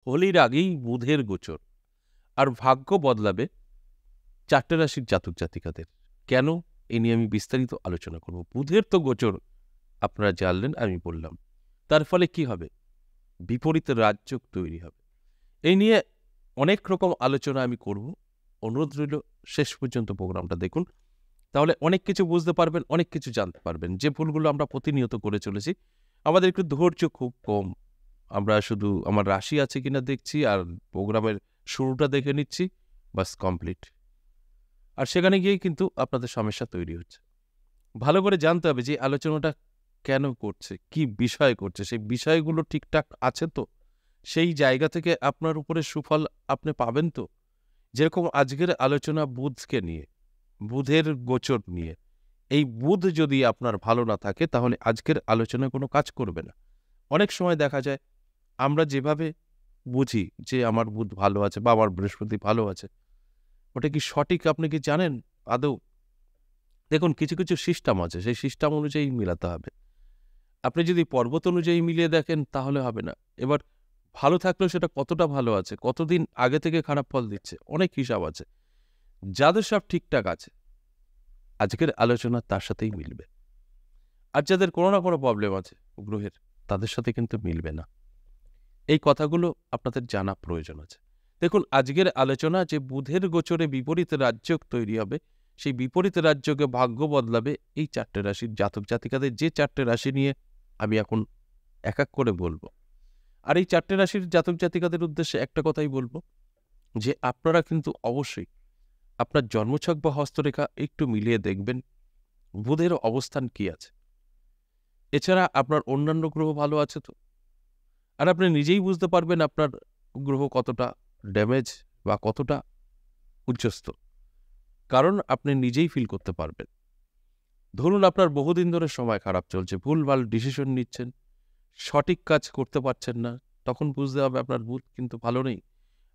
হোলির আগেই বুধের গোচর আর ভাগ্য বদলাবে ৪ রাশির জাতক জাতিকাদের। কেন? এ নিয়ে আমি বিস্তারিত আলোচনা করব। বুধের তো গোচর আপনারা জানলেন, আমি বললাম। তার ফলে কি হবে? বিপরীত রাজযোগ তৈরি হবে। এই নিয়ে অনেক রকম আলোচনা আমি করব। অনুরোধ রইল শেষ পর্যন্ত প্রোগ্রামটা দেখুন। তাহলে অনেক কিছু বুঝতে পারবেন, অনেক কিছু জানতে পারবেন। যে ভুলগুলো আমরা প্রতিনিয়ত করে চলেছি, আমাদের একটু ধৈর্য খুব কম। আমরা শুধু আমার রাশি আছে কিনা দেখছি আর প্রোগ্রামের শুরুটা দেখে নিচ্ছি, বাস কমপ্লিট। আর সেখানে গিয়েই কিন্তু আপনাদের সমস্যা তৈরি হচ্ছে। ভালো করে জানতে হবে যে আলোচনাটা কেন করছে, কি বিষয় করছে, সেই বিষয়গুলো ঠিকঠাক আছে তো? সেই জায়গা থেকে আপনার উপরে সুফল আপনি পাবেন তো? যেরকম আজকের আলোচনা বুধকে নিয়ে, বুধের গোচর নিয়ে। এই বুধ যদি আপনার ভালো না থাকে তাহলে আজকের আলোচনা কোনো কাজ করবে না। অনেক সময় দেখা যায় আমরা যেভাবে বুঝি যে আমার বুধ ভালো আছে বা আমার বৃহস্পতি ভালো আছে, ওটা কি সঠিক আপনি কি জানেন আদৌ? দেখুন, কিছু কিছু সিস্টেম আছে, সেই সিস্টেম অনুযায়ী মিলাতে হবে। আপনি যদি পর্বত অনুযায়ী মিলিয়ে দেখেন তাহলে হবে না। এবার ভালো থাকলেও সেটা কতটা ভালো আছে, কতদিন আগে থেকে খারাপ ফল দিচ্ছে, অনেক হিসাব আছে। যাদের সব ঠিকঠাক আছে, আজকের আলোচনা তার সাথেই মিলবে। আর যাদের কোনো না কোনো প্রবলেম আছে গ্রহের, তাদের সাথে কিন্তু মিলবে না। এই কথাগুলো আপনাদের জানা প্রয়োজন আছে। দেখুন, আজকের আলোচনা যে বুধের গোচরে বিপরীত রাজযোগ তৈরি হবে, সেই বিপরীত রাজযোগে ভাগ্য বদলাবে এই ৪ রাশির জাতক জাতিকাদের। যে ৪ রাশি নিয়ে আমি এখন এক এক করে বলবো। আর এই ৪ রাশির জাতক জাতিকাদের উদ্দেশ্যে একটা কথাই বলবো, যে আপনারা কিন্তু অবশ্যই আপনার জন্মছক বা হস্তরেখা একটু মিলিয়ে দেখবেন বুধের অবস্থান কি আছে। এছাড়া আপনার অন্যান্য গ্রহ ভালো আছে তো? আর আপনি নিজেই বুঝতে পারবেন আপনার গ্রহ কতটা ড্যামেজ বা কতটা উচ্চস্থ। কারণ আপনি নিজেই ফিল করতে পারবেন। ধরুন আপনার বহুদিন ধরে সময় খারাপ চলছে, ভুলভাল ডিসিশন নিচ্ছেন, সঠিক কাজ করতে পারছেন না, তখন বুঝতে হবে আপনার বুধ কিন্তু ভালো নেই।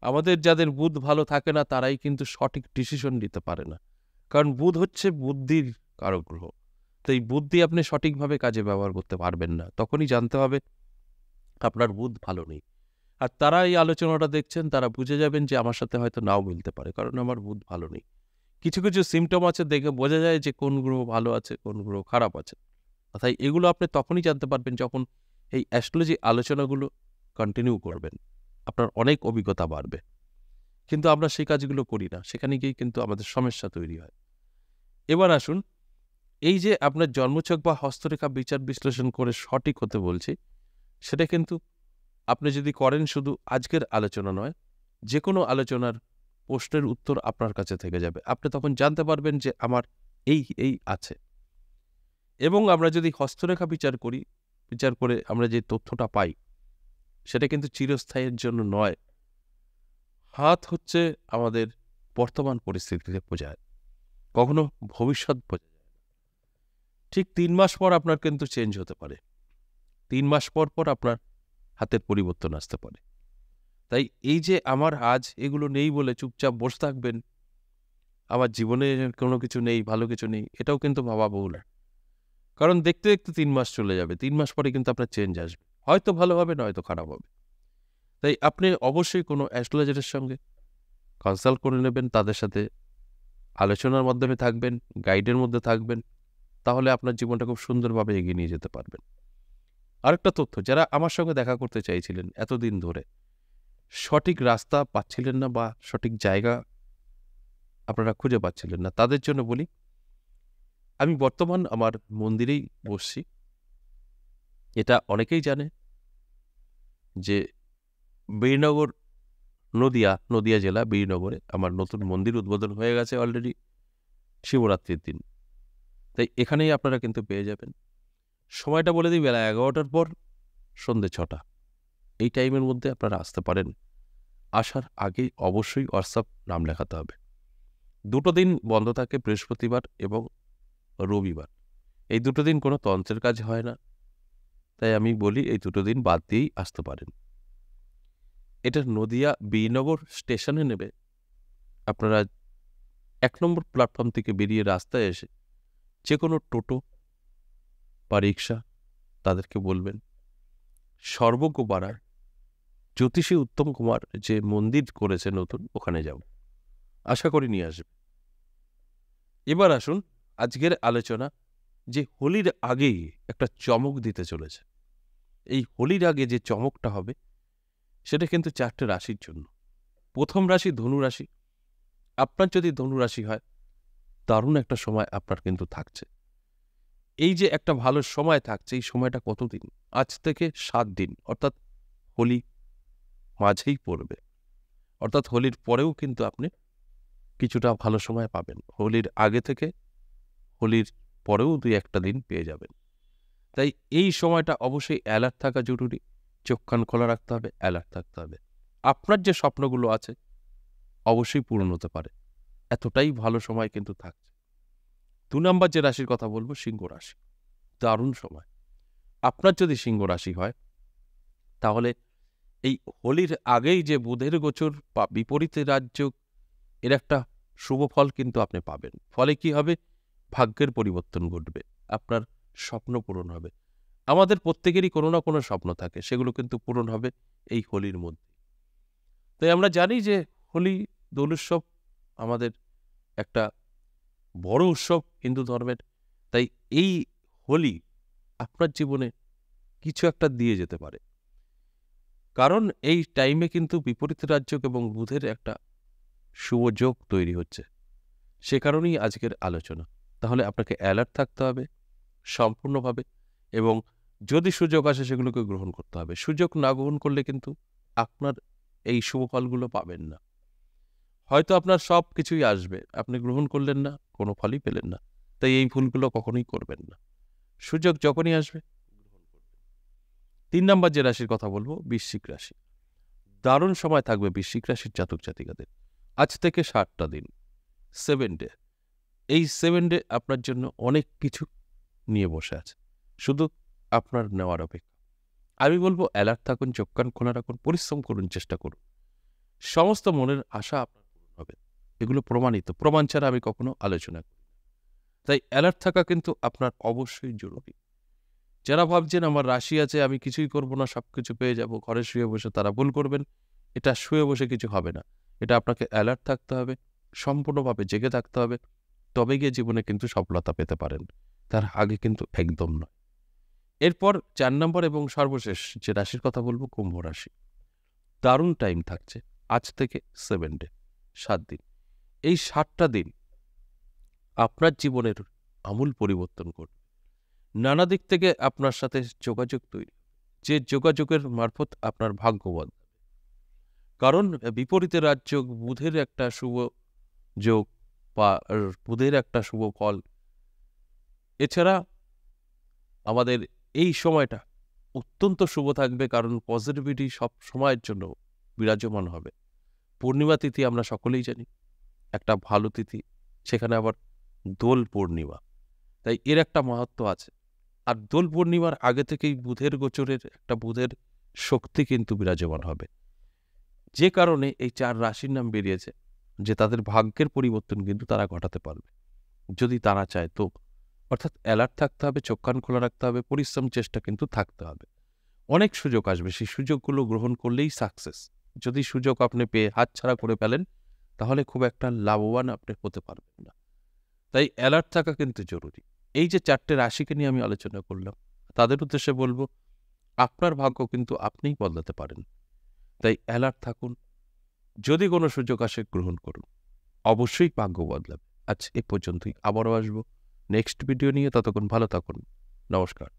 আমাদের যাদের বুধ ভালো থাকে না তারাই কিন্তু সঠিক ডিসিশন নিতে পারে না। কারণ বুধ হচ্ছে বুদ্ধির কারক গ্রহ। তো এই বুদ্ধি আপনি সঠিকভাবে কাজে ব্যবহার করতে পারবেন না। তখনই জানতে হবে আপনার বুধ ভালো নেই। আর তারা এই আলোচনাটা দেখছেন, তারা বুঝে যাবেন যে আমার সাথে হয়তো নাও মিলতে পারে, কারণ আমার বুধ ভালো নেই। কিছু কিছু সিমটম আছে, দেখে বোঝা যায় যে কোন গ্রহ ভালো আছে, কোন গ্রহ খারাপ আছে। তাই এগুলো আপনি তখনই জানতে পারবেন যখন এই অ্যাস্ট্রোলজি আলোচনাগুলো কন্টিনিউ করবেন। আপনার অনেক অভিজ্ঞতা বাড়বে। কিন্তু আমরা সেই কাজগুলো করি না, সেখানে গিয়েই কিন্তু আমাদের সমস্যা তৈরি হয়। এবার আসুন, এই যে আপনার জন্মছক বা হস্তরেখা বিচার বিশ্লেষণ করে সঠিক হতে বলছি, সেটা কিন্তু আপনি যদি করেন শুধু আজকের আলোচনা নয়, যে কোনো আলোচনার প্রশ্নের উত্তর আপনার কাছে থেকে যাবে। আপনি তখন জানতে পারবেন যে আমার এই আছে। এবং আমরা যদি হস্তরেখা বিচার করি, বিচার করে আমরা যে তথ্যটা পাই, সেটা কিন্তু চিরস্থায়ীর জন্য নয়। হাত হচ্ছে আমাদের বর্তমান পরিস্থিতিতে বোঝায়, কখনো ভবিষ্যৎ বোঝায় না। ঠিক ৩ মাস পর আপনার কিন্তু চেঞ্জ হতে পারে। ৩ মাস পর পর আপনার হাতের পরিবর্তন আসতে পারে। তাই এই যে আমার আজ এগুলো নেই বলে চুপচাপ বসে থাকবেন, আমার জীবনে কোনো কিছু নেই, ভালো কিছু নেই, এটাও কিন্তু ভাবা ভুল। কারণ দেখতে দেখতে ৩ মাস চলে যাবে। ৩ মাস পরে কিন্তু আপনার চেঞ্জ আসবে। হয়তো ভালো হবে, নয়তো খারাপ হবে। তাই আপনি অবশ্যই কোনো অ্যাস্ট্রোলজারের সঙ্গে কনসাল্ট করে নেবেন, তাদের সাথে আলোচনার মাধ্যমে থাকবেন, গাইডের মধ্যে থাকবেন। তাহলে আপনার জীবনটা খুব সুন্দরভাবে এগিয়ে নিয়ে যেতে পারবেন। আরেকটা তথ্য, যারা আমার সঙ্গে দেখা করতে চাইছিলেন এতদিন ধরে, সঠিক রাস্তা পাচ্ছিলেন না বা সঠিক জায়গা আপনারা খুঁজে পাচ্ছিলেন না, তাদের জন্য বলি, আমি বর্তমান আমার মন্দিরেই বসছি। এটা অনেকেই জানে যে বীরনগর, নদিয়া জেলা বীরনগরে আমার নতুন মন্দির উদ্বোধন হয়ে গেছে অলরেডি শিবরাত্রির দিন। তাই এখানেই আপনারা কিন্তু পেয়ে যাবেন। সময়টা বলে দিই, বেলা ১১টার পর সন্ধ্যে ৬টা। এই টাইমের মধ্যে আপনারা আসতে পারেন। আসার আগেই অবশ্যই হোয়াটসঅ্যাপ নাম লেখাতে হবে। ২টো দিন বন্ধ থাকে, বৃহস্পতিবার এবং রবিবার। এই ২টো দিন কোনো তন্ত্রের কাজ হয় না। তাই আমি বলি এই ২টো দিন বাদ দিয়েই আসতে পারেন। এটা নদিয়া বীরনগর স্টেশনে নেবে। আপনারা ১ নম্বর প্ল্যাটফর্ম থেকে বেরিয়ে রাস্তায় এসে যেকোনো টোটো বা রিকশা, তাদেরকে বলবেন সর্বজ্ঞপাড়া জ্যোতিষী উত্তম কুমার যে মন্দির করেছে নতুন, ওখানে যাব, আশা করি নিয়ে আসবে। এবার আসুন আজকের আলোচনা, যে হোলির আগেই একটা চমক দিতে চলেছে। এই হোলির আগে যে চমকটা হবে সেটা কিন্তু 4টে রাশির জন্য। প্রথম রাশি ধনু রাশি। আপনার যদি ধনু রাশি হয়, দারুণ একটা সময় আপনার কিন্তু থাকছে। এই যে একটা ভালো সময় থাকছে, এই সময়টা কতদিন? আজ থেকে 7 দিন, অর্থাৎ হোলি মাঝেই পড়বে, অর্থাৎ হোলির পরেও কিন্তু আপনি কিছুটা ভালো সময় পাবেন। হোলির আগে থেকে হোলির পরেও 2-1টা দিন পেয়ে যাবেন। তাই এই সময়টা অবশ্যই অ্যালার্ট থাকা জরুরি। চোখ কান খোলা রাখতে হবে, অ্যালার্ট থাকতে হবে। আপনার যে স্বপ্নগুলো আছে অবশ্যই পূরণ হতে পারে, এতটাই ভালো সময় কিন্তু থাকছে। 2 নম্বর যে রাশির কথা বলবো, সিংহ রাশি। দারুণ সময়। আপনার যদি সিংহ রাশি হয়, তাহলে এই হোলির আগেই যে বুধের গোচর বা বিপরীতে রাজযোগ, এর একটা শুভ ফল কিন্তু আপনি পাবেন। ফলে কি হবে? ভাগ্যের পরিবর্তন ঘটবে, আপনার স্বপ্ন পূরণ হবে। আমাদের প্রত্যেকেরই কোনো না কোনো স্বপ্ন থাকে, সেগুলো কিন্তু পূরণ হবে এই হোলির মধ্যে। তাই আমরা জানি যে হোলি দোল উৎসব আমাদের একটা বড় উৎসব হিন্দু ধর্মের। তাই এই হোলি আপনার জীবনে কিছু একটা দিয়ে যেতে পারে, কারণ এই টাইমে কিন্তু বিপরীত রাজযোগ এবং বুধের একটা শুভ যোগ তৈরি হচ্ছে। সে কারণেই আজকের আলোচনা। তাহলে আপনাকে অ্যালার্ট থাকতে হবে সম্পূর্ণভাবে, এবং যদি সুযোগ আসে সেগুলোকে গ্রহণ করতে হবে। সুযোগ না গ্রহণ করলে কিন্তু আপনার এই শুভ ফলগুলো পাবেন না। হয়তো আপনার সব কিছুই আসবে, আপনি গ্রহণ করলেন না, কোনো ফলই পেলেন না। তাই এই ভুলগুলো কখনোই করবেন না। সুযোগ যখনই আসবে গ্রহণ করবেন। 3 নম্বর যে রাশির কথা বলবো, বৃশ্চিক রাশি। দারুণ সময় থাকবে বৃশ্চিক রাশির জাতক জাতিকাদের। আজ থেকে 7টা দিন, 7 ডে। এই 7 ডে আপনার জন্য অনেক কিছু নিয়ে বসে আছে, শুধু আপনার নেওয়ার অপেক্ষা। আমি বলবো অ্যালার্ট থাকুন, চোখ কান খোলা রাখুন, পরিশ্রম করুন, চেষ্টা করুন। সমস্ত মনের আশা আপনার পূরণ হবে। এগুলো প্রমাণিত, প্রমাণ ছাড়া আমি কখনো আলোচনা করি না। তাই অ্যালার্ট থাকা কিন্তু আপনার অবশ্যই জরুরি। যারা ভাবছেন আমার রাশি আছে, আমি কিছুই করব না, সবকিছু পেয়ে যাব, ঘরে শুয়ে বসে, তারা ভুল করবেন। এটা শুয়ে বসে কিছু হবে না। এটা আপনাকে অ্যালার্ট থাকতে হবে, সম্পূর্ণভাবে জেগে থাকতে হবে, তবে গিয়ে জীবনে কিন্তু সফলতা পেতে পারেন। তার আগে কিন্তু একদম নয়। এরপর 4 নম্বর এবং সর্বশেষ যে রাশির কথা বলবো, কুম্ভ রাশি। দারুণ টাইম থাকছে আজ থেকে 7 ডে, 7 দিন। এই 7টা দিন আপনার জীবনের আমূল পরিবর্তন করবে। নানা দিক থেকে আপনার সাথে যোগাযোগ তৈরি, যে যোগাযোগের মারফত আপনার ভাগ্য বদলাবে। কারণ বিপরীতে রাজযোগ, বুধের একটা শুভ যোগ বা বুধের একটা শুভ ফল। এছাড়া আমাদের এই সময়টা অত্যন্ত শুভ থাকবে, কারণ পজিটিভিটি সব সময়ের জন্য বিরাজমান হবে। পূর্ণিমা তিথি আমরা সকলেই জানি একটা ভালো তিথি, সেখানে আবার দোল পূর্ণিমা, তাই এর একটা মাহাত্ম্য আছে। আর দোল পূর্ণিমার আগে থেকেই বুধের গোচরের একটা বুধের শক্তি কিন্তু বিরাজমান হবে, যে কারণে এই 4 রাশির নাম বেরিয়েছে, যে তাদের ভাগ্যের পরিবর্তন কিন্তু তারা ঘটাতে পারবে যদি তারা চায় তো। অর্থাৎ অ্যালার্ট থাকতে হবে, চোখ কান খোলা রাখতে হবে, পরিশ্রম চেষ্টা কিন্তু থাকতে হবে। অনেক সুযোগ আসবে, সেই সুযোগগুলো গ্রহণ করলেই সাকসেস। যদি সুযোগ আপনি পেয়ে হাতছাড়া করে ফেলেন, তাহলে খুব একটা লাভবান আপনি হতে পারবেন না। তাই অ্যালার্ট থাকা কিন্তু জরুরি। এই যে 4টে রাশিকে নিয়ে আমি আলোচনা করলাম, তাদের উদ্দেশ্যে বলবো আপনার ভাগ্য কিন্তু আপনিই বদলাতে পারেন। তাই অ্যালার্ট থাকুন, যদি কোনো সুযোগ আসে গ্রহণ করুন, অবশ্যই ভাগ্য বদলাবে। আজ এ পর্যন্তই, আবারও আসবো নেক্সট ভিডিও নিয়ে। ততক্ষণ ভালো থাকুন, নমস্কার।